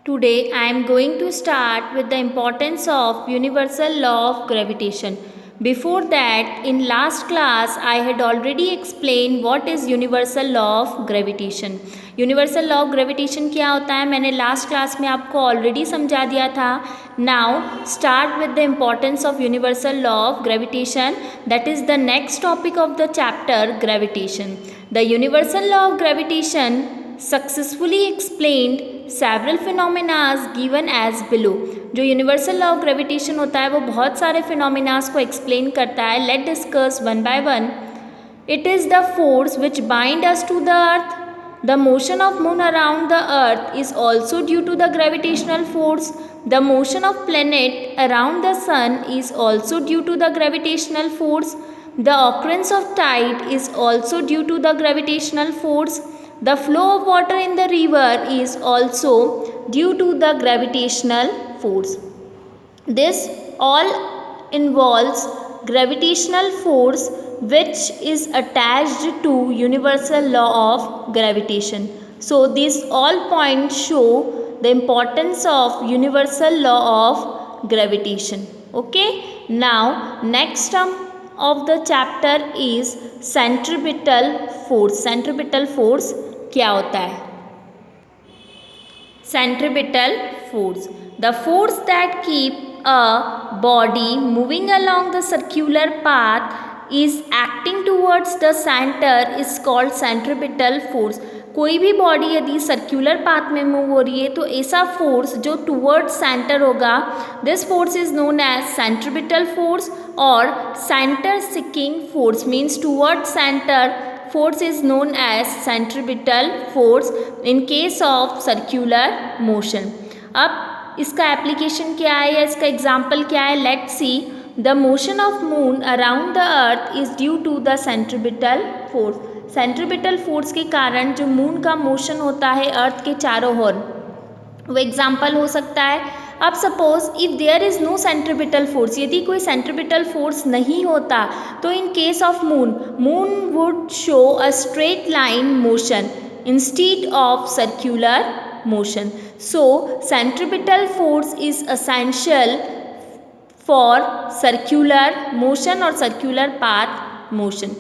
Today I am going to start with the importance of universal law of gravitation. Before that, in last class I had already explained what is universal law of gravitation. Universal law of gravitation क्या होता है मैंने last class में आपको already समझा दिया था. Now start with the importance of universal law of gravitation, that is the next topic of the chapter gravitation. The universal law of gravitation successfully explained several phenomena given as below. जो universal law of gravitation होता है वो बहुत सारे phenomenas को explain करता है. Let discuss one by one. It is the force which bind us to the earth. The motion of moon around the earth is also due to the gravitational force. The motion of planet around the sun is also due to the gravitational force. The occurrence of tide is also due to the gravitational force. The flow of water in the river is also due to the gravitational force. This all involves gravitational force which is attached to universal law of gravitation. So these all points show the importance of universal law of gravitation. Okay, now next term of the chapter is centripetal force. Centripetal force क्या होता है? Centripetal force, the force that keep a body moving along the circular path is acting towards the center is called centripetal force. कोई भी body यदि circular path में move हो रही है तो ऐसा फोर्स जो टूवर्ड सेंटर होगा, this force is known as centripetal force और center seeking force means toward center force is known as centripetal force in case of circular motion. अब इसका एप्लीकेशन क्या है या इसका एग्जाम्पल क्या है? Let see. The motion of moon around the earth is due to the centripetal force. Centripetal force के कारण जो मून का मोशन होता है अर्थ के चारों ओर, वो एग्जाम्पल हो सकता है. अब suppose if there is no centripetal force, यदि कोई सेंट्रिपिटल फोर्स नहीं होता तो in case of moon, moon would show a straight line motion instead of circular motion. So centripetal force is essential for circular motion और circular path motion.